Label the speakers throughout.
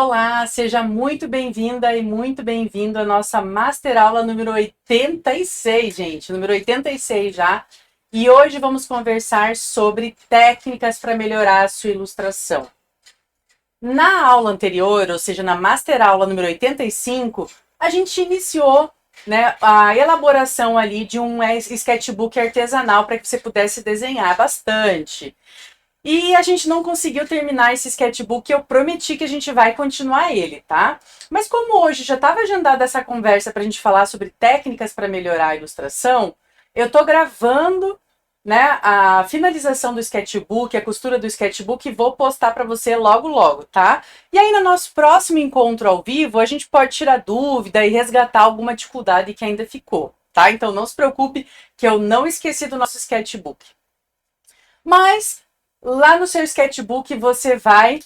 Speaker 1: Olá, seja muito bem-vinda e muito bem-vindo à nossa Master Aula número 86, gente. Número 86 já. E hoje vamos conversar sobre técnicas para melhorar a sua ilustração. Na aula anterior, ou seja, na Master Aula número 85, a gente iniciou, né, a elaboração ali de um sketchbook artesanal para que você pudesse desenhar bastante. E a gente não conseguiu terminar esse sketchbook, eu prometi que a gente vai continuar ele, tá? Mas como hoje já estava agendada essa conversa para a gente falar sobre técnicas para melhorar a ilustração, eu estou gravando, né, a finalização do sketchbook, a costura do sketchbook e vou postar para você logo logo, tá? E aí no nosso próximo encontro ao vivo, a gente pode tirar dúvida e resgatar alguma dificuldade que ainda ficou, tá? Então não se preocupe que eu não esqueci do nosso sketchbook. Mas lá no seu sketchbook você vai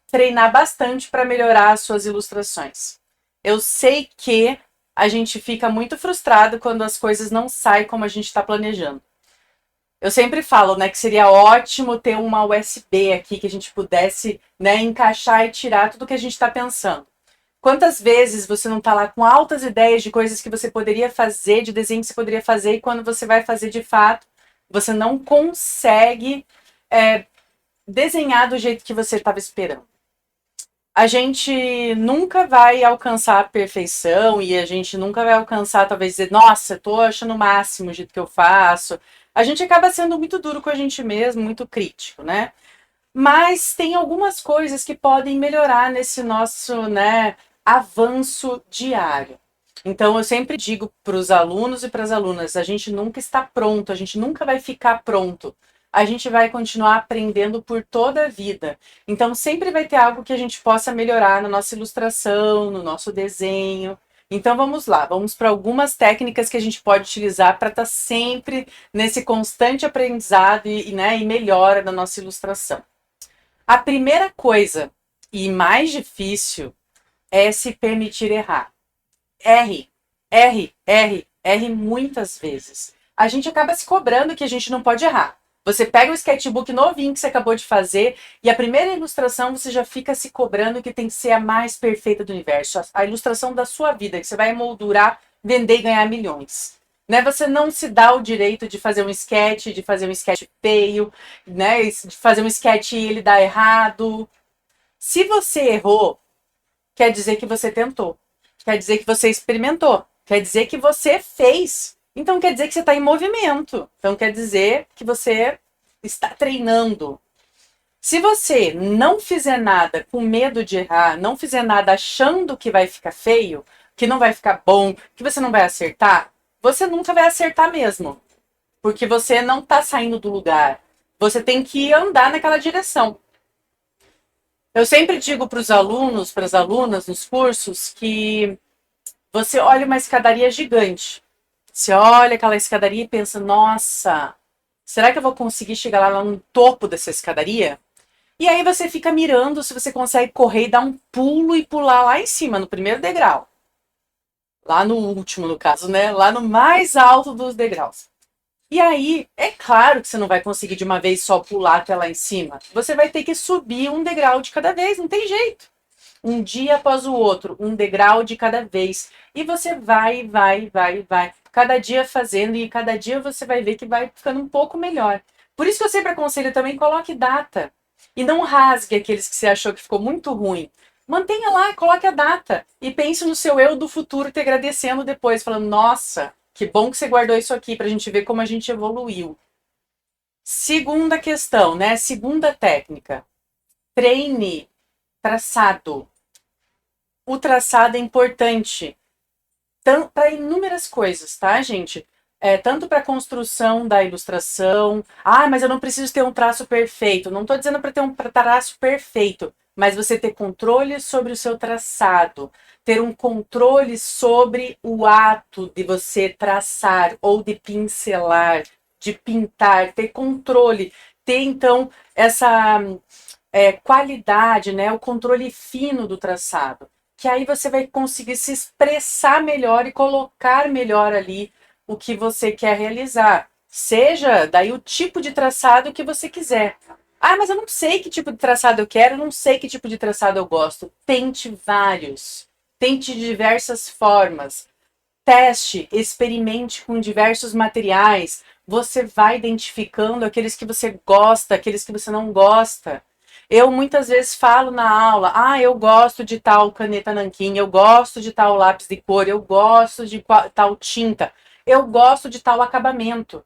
Speaker 1: treinar bastante para melhorar as suas ilustrações. Eu sei que a gente fica muito frustrado quando as coisas não saem como a gente está planejando. Eu sempre falo, né, que seria ótimo ter uma USB aqui que a gente pudesse, né, encaixar e tirar tudo que a gente está pensando. Quantas vezes você não está lá com altas ideias de coisas que você poderia fazer, de desenho que você poderia fazer, e quando você vai fazer de fato, você não consegue desenhar do jeito que você estava esperando. A gente nunca vai alcançar a perfeição e a gente nunca vai alcançar, talvez, dizer, nossa, eu tô achando o máximo o jeito que eu faço. A gente acaba sendo muito duro com a gente mesmo, muito crítico, né? Mas tem algumas coisas que podem melhorar nesse nosso, né, avanço diário. Então, eu sempre digo para os alunos e para as alunas, a gente nunca está pronto, a gente nunca vai ficar pronto. A gente vai continuar aprendendo por toda a vida. Então, sempre vai ter algo que a gente possa melhorar na nossa ilustração, no nosso desenho. Então, vamos lá, vamos para algumas técnicas que a gente pode utilizar para estar sempre nesse constante aprendizado e melhora da nossa ilustração. A primeira coisa, e mais difícil, é se permitir errar. Erre muitas vezes. A gente acaba se cobrando que a gente não pode errar. Você pega o sketchbook novinho que você acabou de fazer e a primeira ilustração você já fica se cobrando que tem que ser a mais perfeita do universo. A ilustração da sua vida, que você vai emoldurar, vender e ganhar milhões. Né? Você não se dá o direito de fazer um sketch, de fazer um sketch feio, né? De fazer um sketch e ele dar errado. Se você errou, quer dizer que você tentou. Quer dizer que você experimentou. Quer dizer que você fez. Então quer dizer que você está em movimento. Então quer dizer que você está treinando. Se você não fizer nada com medo de errar, não fizer nada achando que vai ficar feio, que não vai ficar bom, que você não vai acertar, você nunca vai acertar mesmo. Porque você não está saindo do lugar. Você tem que andar naquela direção. Eu sempre digo para os alunos, para as alunas nos cursos, que você olha uma escadaria gigante. Você olha aquela escadaria e pensa, nossa, será que eu vou conseguir chegar lá no topo dessa escadaria? E aí você fica mirando se você consegue correr e dar um pulo e pular lá em cima, no primeiro degrau. Lá no último, no caso, né? Lá no mais alto dos degraus. E aí, é claro que você não vai conseguir de uma vez só pular até lá em cima. Você vai ter que subir um degrau de cada vez, não tem jeito. Um dia após o outro, um degrau de cada vez. E você vai. Cada dia fazendo e cada dia você vai ver que vai ficando um pouco melhor. Por isso que eu sempre aconselho também, coloque data. E não rasgue aqueles que você achou que ficou muito ruim. Mantenha lá, coloque a data. E pense no seu eu do futuro te agradecendo depois, falando, nossa, que bom que você guardou isso aqui pra gente ver como a gente evoluiu. Segunda questão, né? Segunda técnica. Treine traçado. O traçado é importante para inúmeras coisas, tá, gente? Tanto para a construção da ilustração. Ah, mas eu não preciso ter um traço perfeito. Não estou dizendo para ter um traço perfeito, mas você ter controle sobre o seu traçado, ter um controle sobre o ato de você traçar ou de pincelar, de pintar, ter controle, ter então essa qualidade, né, o controle fino do traçado, que aí você vai conseguir se expressar melhor e colocar melhor ali o que você quer realizar. Seja daí o tipo de traçado que você quiser. Ah, mas eu não sei que tipo de traçado eu quero, eu não sei que tipo de traçado eu gosto. Tente vários. Tente de diversas formas. Teste, experimente com diversos materiais. Você vai identificando aqueles que você gosta, aqueles que você não gosta. Eu muitas vezes falo na aula, eu gosto de tal caneta nanquim, eu gosto de tal lápis de cor, eu gosto de tal tinta, eu gosto de tal acabamento.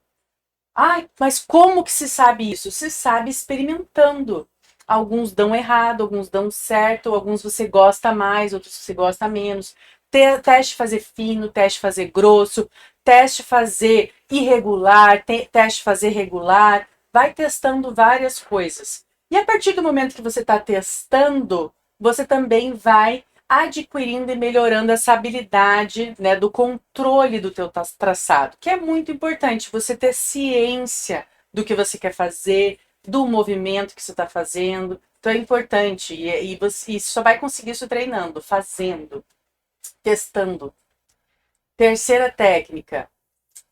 Speaker 1: Ai, mas como que se sabe isso? Se sabe experimentando. Alguns dão errado, alguns dão certo, alguns você gosta mais, outros você gosta menos. Teste fazer fino, teste fazer grosso, teste fazer irregular, teste fazer regular. Vai testando várias coisas. E a partir do momento que você está testando, você também vai adquirindo e melhorando essa habilidade, né, do controle do teu traçado, que é muito importante você ter ciência do que você quer fazer, do movimento que você está fazendo. Então é importante e você só vai conseguir isso treinando, fazendo, testando. Terceira técnica,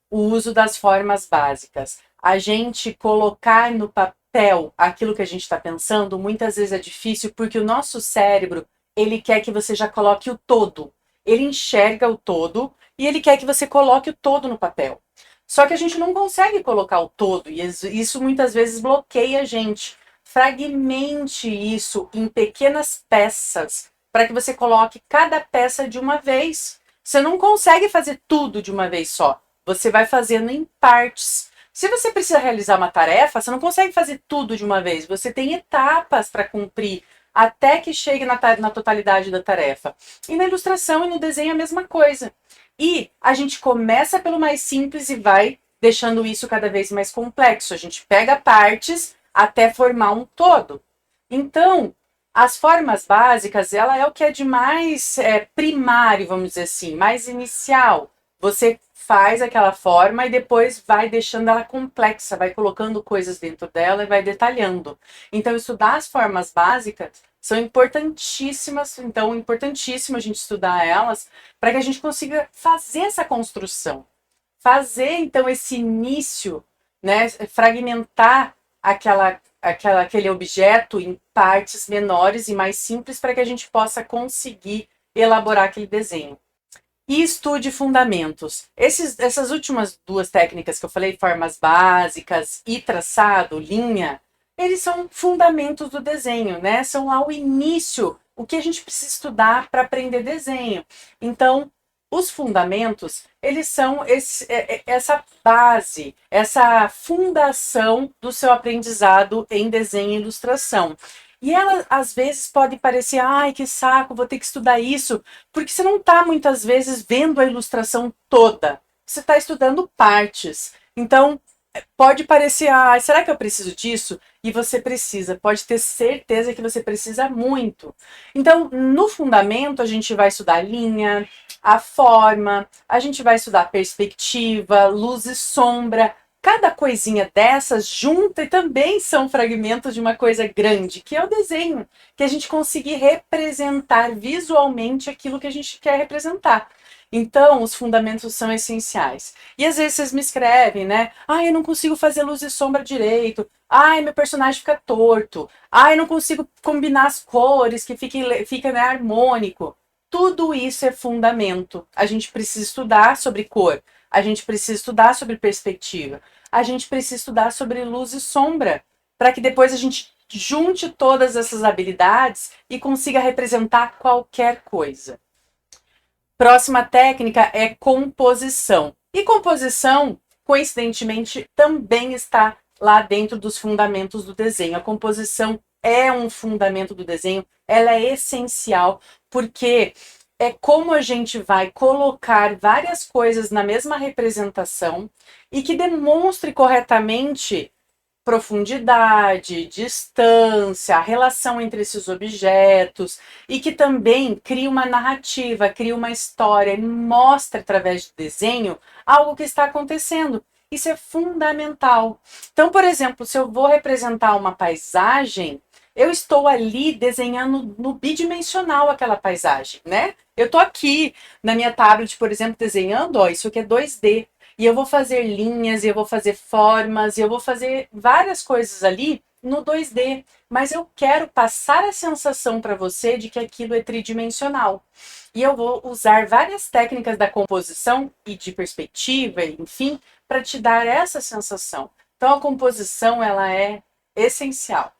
Speaker 1: o uso das formas básicas. A gente colocar no papel aquilo que a gente está pensando, muitas vezes é difícil porque o nosso cérebro, ele quer que você já coloque o todo. Ele enxerga o todo e ele quer que você coloque o todo no papel. Só que a gente não consegue colocar o todo e isso muitas vezes bloqueia a gente. Fragmente isso em pequenas peças para que você coloque cada peça de uma vez. Você não consegue fazer tudo de uma vez só. Você vai fazendo em partes. Se você precisa realizar uma tarefa, você não consegue fazer tudo de uma vez. Você tem etapas para cumprir até que chegue na totalidade da tarefa. E na ilustração e no desenho é a mesma coisa. E a gente começa pelo mais simples e vai deixando isso cada vez mais complexo. A gente pega partes até formar um todo. Então, as formas básicas, ela é o que é de mais primário, vamos dizer assim, mais inicial. Você faz aquela forma e depois vai deixando ela complexa, vai colocando coisas dentro dela e vai detalhando. Então, estudar as formas básicas são importantíssimas, então, importantíssimo a gente estudar elas para que a gente consiga fazer essa construção. Fazer, então, esse início, né, fragmentar aquele objeto em partes menores e mais simples para que a gente possa conseguir elaborar aquele desenho. E estude fundamentos. Essas últimas duas técnicas que eu falei, formas básicas e traçado, linha, eles são fundamentos do desenho, né? São lá o início, o que a gente precisa estudar para aprender desenho. Então, os fundamentos, eles são essa base, essa fundação do seu aprendizado em desenho e ilustração. E ela, às vezes, pode parecer, ai, que saco, vou ter que estudar isso, porque você não está, muitas vezes, vendo a ilustração toda. Você está estudando partes. Então, pode parecer, será que eu preciso disso? E você precisa, pode ter certeza que você precisa muito. Então, no fundamento, a gente vai estudar a linha, a forma, a gente vai estudar perspectiva, luz e sombra. Cada coisinha dessas junta e também são fragmentos de uma coisa grande, que é o desenho, que a gente conseguir representar visualmente aquilo que a gente quer representar. Então, os fundamentos são essenciais. E às vezes vocês me escrevem, né? Eu não consigo fazer luz e sombra direito. Meu personagem fica torto. Eu não consigo combinar as cores, que fica né, harmônico. Tudo isso é fundamento. A gente precisa estudar sobre cor. A gente precisa estudar sobre perspectiva. A gente precisa estudar sobre luz e sombra. Para que depois a gente junte todas essas habilidades e consiga representar qualquer coisa. Próxima técnica é composição. E composição, coincidentemente, também está lá dentro dos fundamentos do desenho. A composição é um fundamento do desenho, ela é essencial, porque é como a gente vai colocar várias coisas na mesma representação e que demonstre corretamente profundidade, distância, a relação entre esses objetos e que também cria uma narrativa, cria uma história, mostra através do desenho algo que está acontecendo. Isso é fundamental. Então, por exemplo, se eu vou representar uma paisagem, eu estou ali desenhando no bidimensional aquela paisagem, né? Eu estou aqui na minha tablet, por exemplo, desenhando, isso aqui é 2D. E eu vou fazer linhas, e eu vou fazer formas, e eu vou fazer várias coisas ali no 2D, mas eu quero passar a sensação para você de que aquilo é tridimensional. E eu vou usar várias técnicas da composição e de perspectiva, enfim, para te dar essa sensação. Então a composição ela é essencial.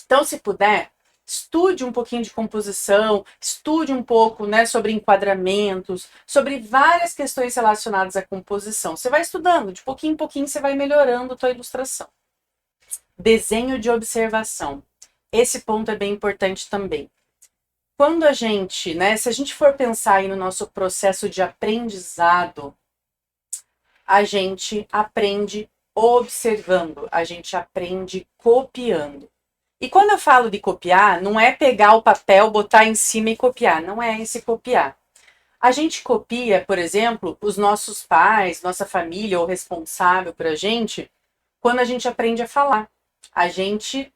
Speaker 1: Então, se puder, estude um pouquinho de composição, estude um pouco, né, sobre enquadramentos, sobre várias questões relacionadas à composição. Você vai estudando, de pouquinho em pouquinho você vai melhorando a tua ilustração. Desenho de observação. Esse ponto é bem importante também. Quando a gente, né, se a gente for pensar aí no nosso processo de aprendizado, a gente aprende observando, a gente aprende copiando. E quando eu falo de copiar, não é pegar o papel, botar em cima e copiar, não é esse copiar. A gente copia, por exemplo, os nossos pais, nossa família ou responsável por a gente, quando a gente aprende a falar. A gente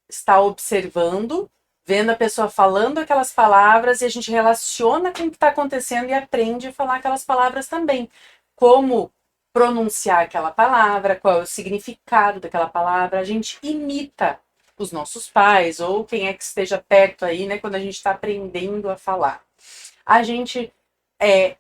Speaker 1: está observando, vendo a pessoa falando aquelas palavras e a gente relaciona com o que está acontecendo e aprende a falar aquelas palavras também. Como pronunciar aquela palavra, qual é o significado daquela palavra, a gente imita os nossos pais ou quem é que esteja perto aí, né, quando a gente está aprendendo a falar. A gente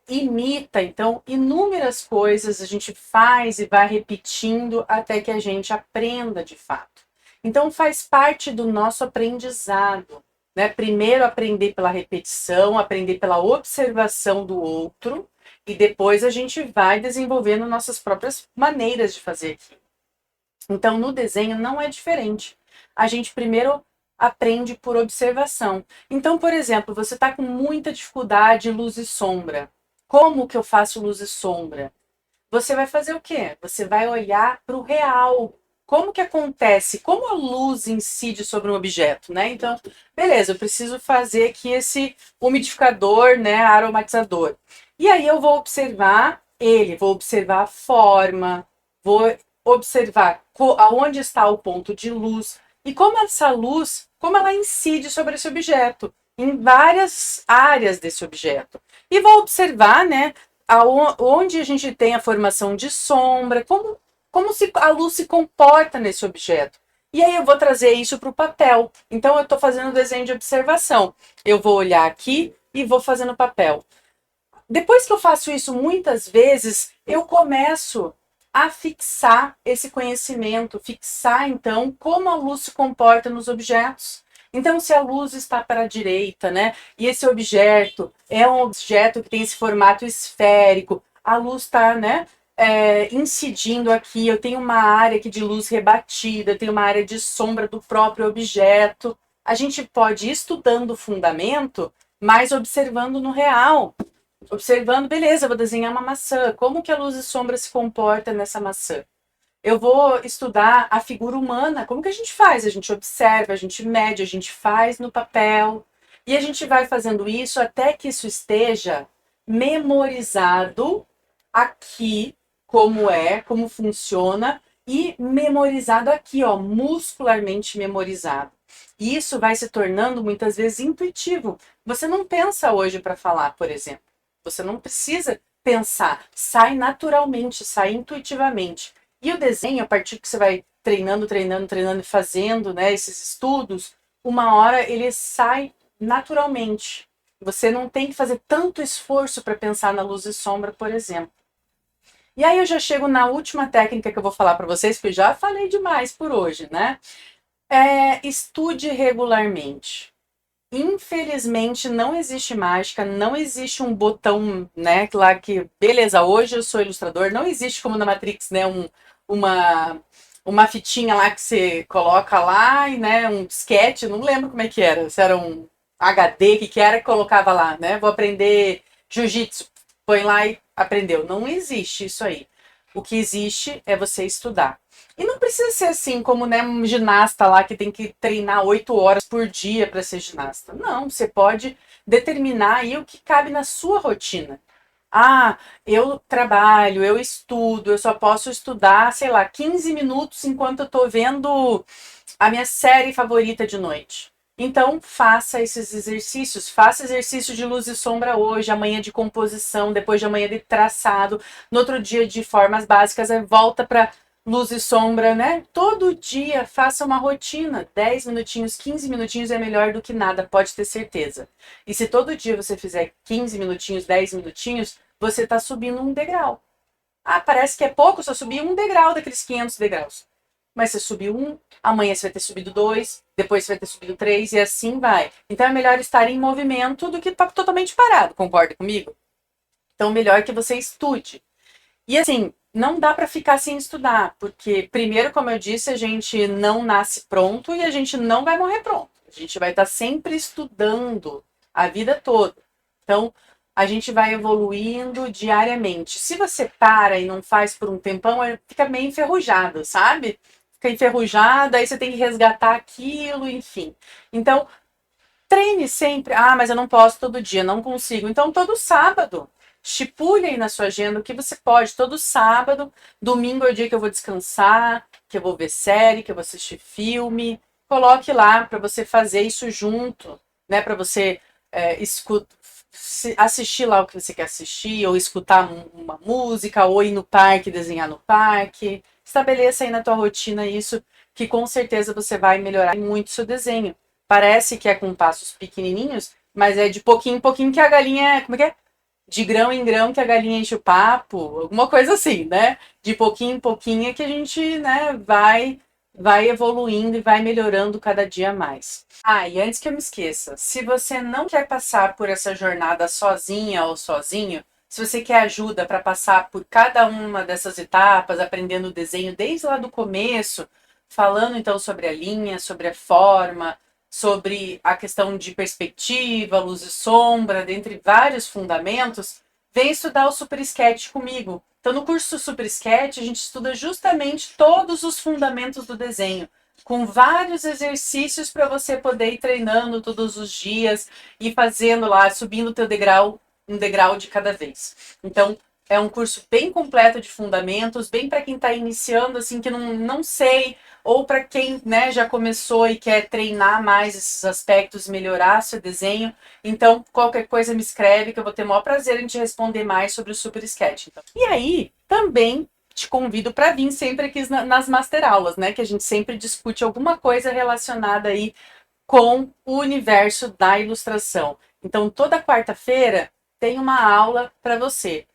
Speaker 1: imita, então, inúmeras coisas, a gente faz e vai repetindo até que a gente aprenda de fato. Então, faz parte do nosso aprendizado, né? Primeiro aprender pela repetição, aprender pela observação do outro, e depois a gente vai desenvolvendo nossas próprias maneiras de fazer aquilo. Então, no desenho não é diferente. A gente primeiro aprende por observação. Então, por exemplo, você está com muita dificuldade em luz e sombra. Como que eu faço luz e sombra? Você vai fazer o quê? Você vai olhar para o real. Como que acontece? Como a luz incide sobre um objeto, né? Então, beleza, eu preciso fazer aqui esse umidificador, né, aromatizador. E aí eu vou observar ele, vou observar a forma, vou observar aonde está o ponto de luz e como essa luz, como ela incide sobre esse objeto, em várias áreas desse objeto. E vou observar, né, onde a gente tem a formação de sombra, como se a luz se comporta nesse objeto. E aí eu vou trazer isso para o papel. Então eu estou fazendo desenho de observação. Eu vou olhar aqui e vou fazendo papel. Depois que eu faço isso muitas vezes, eu começo a fixar esse conhecimento, fixar então como a luz se comporta nos objetos. Então, se a luz está para a direita, né, e esse objeto é um objeto que tem esse formato esférico, a luz está, né, incidindo aqui, eu tenho uma área aqui de luz rebatida, eu tenho uma área de sombra do próprio objeto. A gente pode ir estudando o fundamento, mas observando no real. Observando, beleza, vou desenhar uma maçã. Como que a luz e sombra se comporta nessa maçã? Eu vou estudar a figura humana. Como que a gente faz? A gente observa, a gente mede, a gente faz no papel. E a gente vai fazendo isso até que isso esteja memorizado aqui, como funciona, e memorizado aqui, ó, muscularmente memorizado. E isso vai se tornando muitas vezes intuitivo. Você não pensa hoje para falar, por exemplo. Você não precisa pensar, sai naturalmente, sai intuitivamente. E o desenho, a partir que você vai treinando e fazendo, né, esses estudos, uma hora ele sai naturalmente. Você não tem que fazer tanto esforço para pensar na luz e sombra, por exemplo. E aí eu já chego na última técnica que eu vou falar para vocês, porque eu já falei demais por hoje, né? Estude regularmente. Infelizmente, não existe mágica, não existe um botão, né, lá que, beleza, hoje eu sou ilustrador, não existe como na Matrix, né, uma, uma fitinha lá que você coloca lá, e, né, um disquete, não lembro como é que era, se era um HD, que era que colocava lá, né, vou aprender jiu-jitsu, põe lá e aprendeu. Não existe isso aí. O que existe é você estudar. E não precisa ser assim como, né, um ginasta lá que tem que treinar 8 horas por dia para ser ginasta. Não, você pode determinar aí o que cabe na sua rotina. Ah, eu trabalho, eu estudo, eu só posso estudar, sei lá, 15 minutos enquanto eu estou vendo a minha série favorita de noite. Então, faça esses exercícios. Faça exercício de luz e sombra hoje, amanhã de composição, depois de amanhã de traçado, no outro dia de formas básicas, volta para luz e sombra, né? Todo dia faça uma rotina. 10 minutinhos, 15 minutinhos é melhor do que nada, pode ter certeza. E se todo dia você fizer 15 minutinhos, 10 minutinhos, você está subindo um degrau. Ah, parece que é pouco, só subir um degrau daqueles 500 degraus. Mas você subiu um, amanhã você vai ter subido dois, depois você vai ter subido três e assim vai. Então é melhor estar em movimento do que estar totalmente parado, concorda comigo? Então melhor que você estude. E assim, não dá para ficar sem estudar, porque primeiro, como eu disse, a gente não nasce pronto e a gente não vai morrer pronto. A gente vai estar sempre estudando a vida toda. Então, a gente vai evoluindo diariamente. Se você para e não faz por um tempão, fica meio enferrujado, sabe? Fica enferrujada, aí você tem que resgatar aquilo, enfim. Então, treine sempre. Ah, mas eu não posso todo dia, não consigo. Então, todo sábado, estipule aí na sua agenda o que você pode. Todo sábado, domingo é o dia que eu vou descansar, que eu vou ver série, que eu vou assistir filme. Coloque lá para você fazer isso junto, né? Para você assistir lá o que você quer assistir, ou escutar uma música, ou ir no parque, desenhar no parque. Estabeleça aí na tua rotina isso, que com certeza você vai melhorar muito o seu desenho. Parece que é com passos pequenininhos, mas é de pouquinho em pouquinho que a galinha, como é que é? De grão em grão que a galinha enche o papo, alguma coisa assim, né? De pouquinho em pouquinho é que a gente, né, vai evoluindo e vai melhorando cada dia mais. Ah, e antes que eu me esqueça, se você não quer passar por essa jornada sozinha ou sozinho, se você quer ajuda para passar por cada uma dessas etapas, aprendendo o desenho desde lá do começo, falando então sobre a linha, sobre a forma, sobre a questão de perspectiva, luz e sombra, dentre vários fundamentos, vem estudar o Super Sketch comigo. Então, no curso Super Sketch, a gente estuda justamente todos os fundamentos do desenho, com vários exercícios para você poder ir treinando todos os dias e fazendo lá, subindo o teu degrau, um degrau de cada vez. Então, é um curso bem completo de fundamentos, bem para quem está iniciando, assim, que não sei, ou para quem, né, já começou e quer treinar mais esses aspectos, melhorar seu desenho. Então, qualquer coisa me escreve que eu vou ter o maior prazer em te responder mais sobre o Super Sketch. Então. E aí, também te convido para vir sempre aqui nas master aulas, né, que a gente sempre discute alguma coisa relacionada aí com o universo da ilustração. Então, toda quarta-feira tem uma aula para você.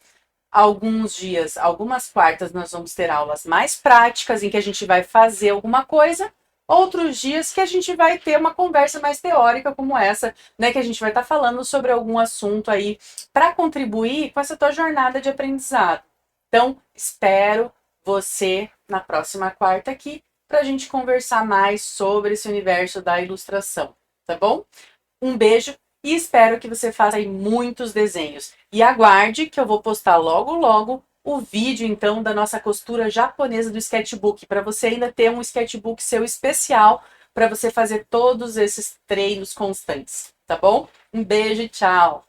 Speaker 1: Alguns dias, algumas quartas, nós vamos ter aulas mais práticas, em que a gente vai fazer alguma coisa. Outros dias que a gente vai ter uma conversa mais teórica, como essa, né? Que a gente vai estar falando sobre algum assunto aí para contribuir com essa tua jornada de aprendizado. Então, espero você na próxima quarta aqui para a gente conversar mais sobre esse universo da ilustração, tá bom? Um beijo e espero que você faça aí muitos desenhos. E aguarde que eu vou postar logo, logo o vídeo, então, da nossa costura japonesa do sketchbook, para você ainda ter um sketchbook seu especial para você fazer todos esses treinos constantes, tá bom? Um beijo e tchau!